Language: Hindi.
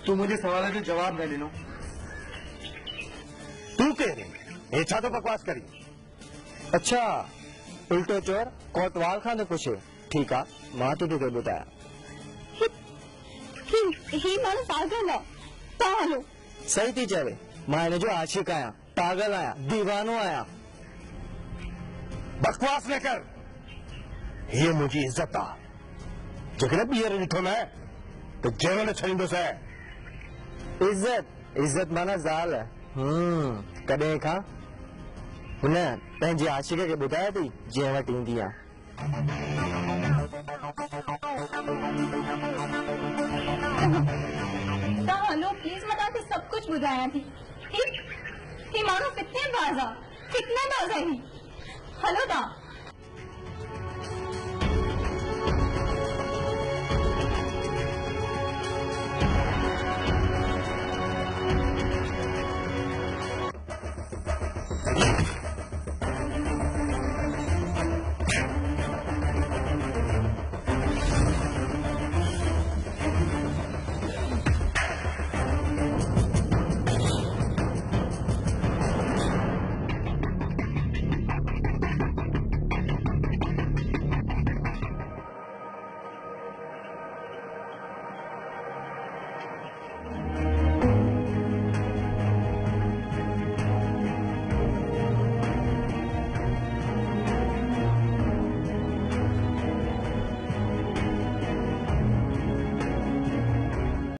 तू मुझे सवाल जो जवाब दे लो। तू कह रही एछा तो बकवास करी। अच्छा उल्टो चोर कोतवाल खाने पूछे। ठीक है मां तुझे तो बताया ही मानो पागल है। पागल सही थी चले मां ने जो आशिक आया पागल आया दीवानो आया। बकवास न कर। ये मुझी इज्जत आ जगह बियर ॾिठो मैं तो जेल में छॾींदो से। इज्जत इज्जत माना ज़ाल है। कॾहिं खां हुन पंहिंजे आशिक खे ॿुधाए थी जंहिं वटि ईंदी आहे। हलो प्लीज बता के सब कुछ बुझाया थी। ही मानो कितने बाजा ही। हलो दा